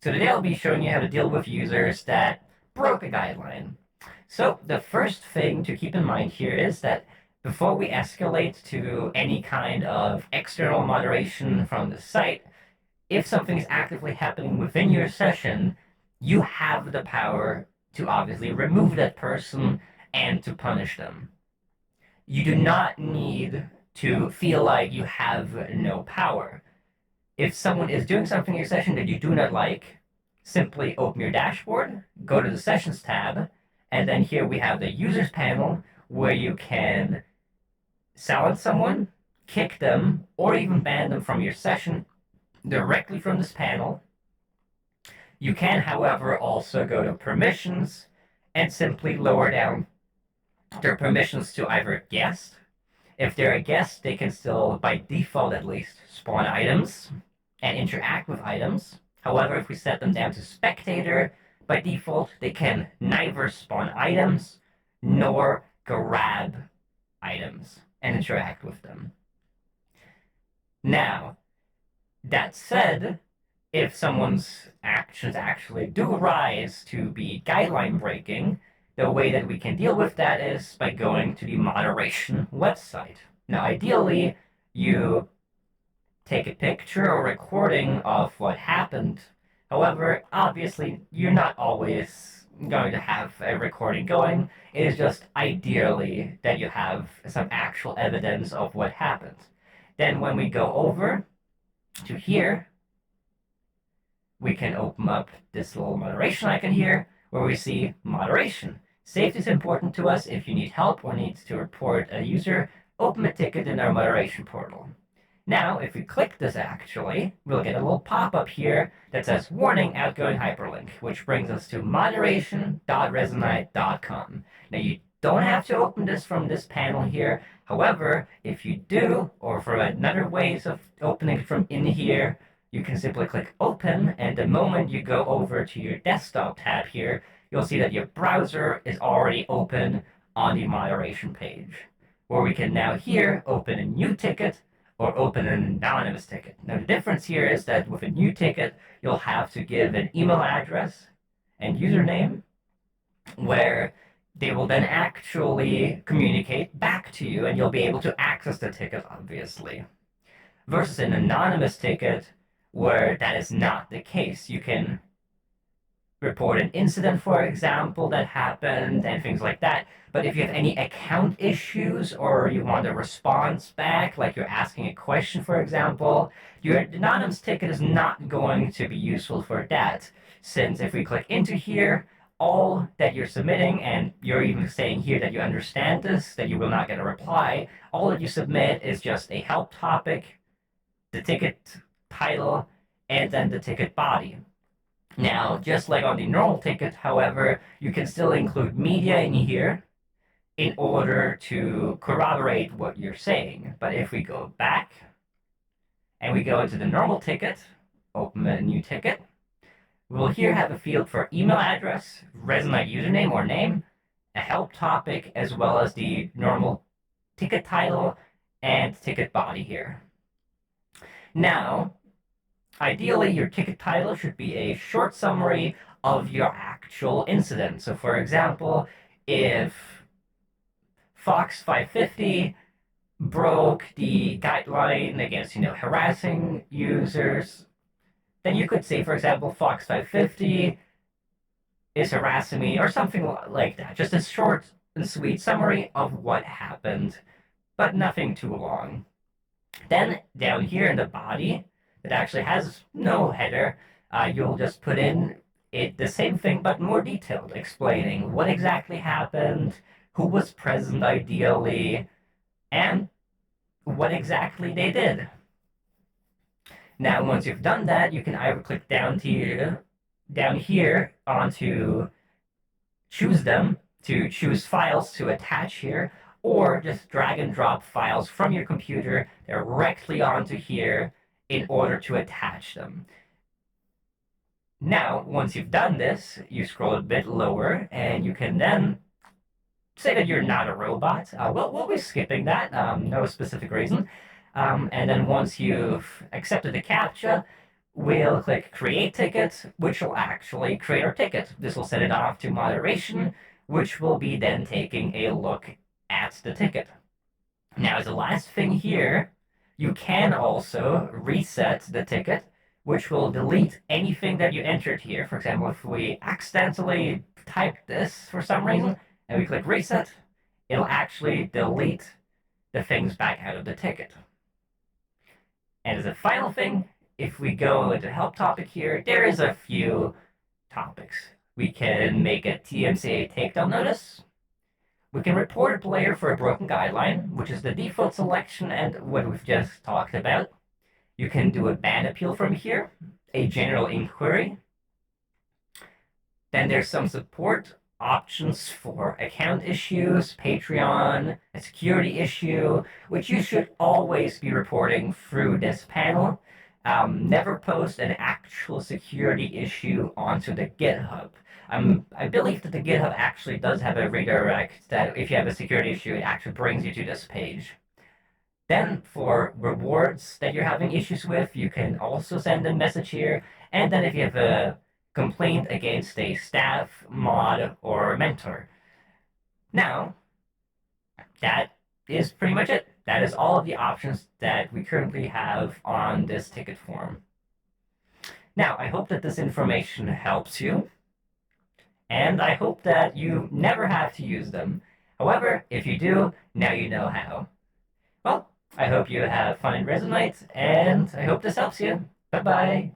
So today I'll be showing you how to deal with users that broke a guideline. So the first thing to keep in mind here is that before we escalate to any kind of external moderation from the site, if something is actively happening within your session, you have the power to obviously remove that person and to punish them. You do not need to feel like you have no power. If someone is doing something in your session that you do not like, simply open your dashboard, go to the Sessions tab, and then here we have the Users panel where you can silence someone, kick them, or even ban them from your session directly from this panel. You can, however, also go to Permissions and simply lower down their permissions to either guest. If they're a guest, they can still, by default at least, spawn items and interact with items. However, if we set them down to spectator, by default, they can neither spawn items nor grab items and interact with them. Now, that said, if someone's actions actually do rise to be guideline breaking, the way that we can deal with that is by going to the moderation website. Now, ideally, you take a picture or recording of what happened. However, obviously, you're not always going to have a recording going. It is just ideally that you have some actual evidence of what happened. Then when we go over to here, we can open up this little moderation icon here where we see moderation. Safety is important to us. If you need help or need to report a user, open a ticket in our moderation portal. Now, if we click this actually, we'll get a little pop-up here that says warning outgoing hyperlink, which brings us to moderation.resonite.com. Now, you don't have to open this from this panel here. However, if you do, or for another ways of opening from in here, you can simply click open, and the moment you go over to your desktop tab here, you'll see that your browser is already open on the moderation page, where we can now here open a new ticket or open an anonymous ticket. Now, the difference here is that with a new ticket, you'll have to give an email address and username where they will then actually communicate back to you and you'll be able to access the ticket, obviously. Versus an anonymous ticket where that is not the case. You can report an incident, for example, that happened and things like that. But if you have any account issues or you want a response back, like you're asking a question, for example, your anonymous ticket is not going to be useful for that. Since if we click into here, all that you're submitting, and you're even saying here that you understand this, that you will not get a reply, all that you submit is just a help topic, the ticket title, and then the ticket body. Now, just like on the normal ticket, however, you can still include media in here in order to corroborate what you're saying. But if we go back and we go into the normal ticket, open a new ticket, we'll here have a field for email address, Resonite username or name, a help topic, as well as the normal ticket title and ticket body here. Now, ideally, your ticket title should be a short summary of your actual incident. So, for example, if Fox 550 broke the guideline against, harassing users, then you could say, for example, Fox 550 is harassing me, or something like that. Just a short and sweet summary of what happened, but nothing too long. Then down here in the body, it actually has no header. You'll just put in the same thing, but more detailed, explaining what exactly happened, who was present ideally, and what exactly they did. Now, once you've done that, you can either click down here onto choose them to choose files to attach here, or just drag and drop files from your computer directly onto here in order to attach them. Now, once you've done this, you scroll a bit lower and you can then say that you're not a robot. We'll be skipping that, no specific reason. And then once you've accepted the CAPTCHA, we'll click Create Ticket, which will actually create our ticket. This will set it off to moderation, which will be then taking a look at the ticket. Now, as a last thing here, you can also reset the ticket, which will delete anything that you entered here. For example, if we accidentally type this for some reason, and we click Reset, it'll actually delete the things back out of the ticket. And as a final thing, if we go into help topic here, there is a few topics. We can make a TMCA takedown notice. We can report a player for a broken guideline, which is the default selection and what we've just talked about. You can do a ban appeal from here, a general inquiry. Then there's some support options for account issues, Patreon, a security issue, which you should always be reporting through this panel. Never post an actual security issue onto the GitHub. I believe that the GitHub actually does have a redirect that if you have a security issue, it actually brings you to this page. Then for rewards that you're having issues with, you can also send a message here. And then if you have a complaint against a staff, mod, or mentor. Now, that is pretty much it. That is all of the options that we currently have on this ticket form. Now, I hope that this information helps you, and I hope that you never have to use them. However, if you do, now you know how. Well, I hope you have fun in Resonite, and I hope this helps you. Bye-bye.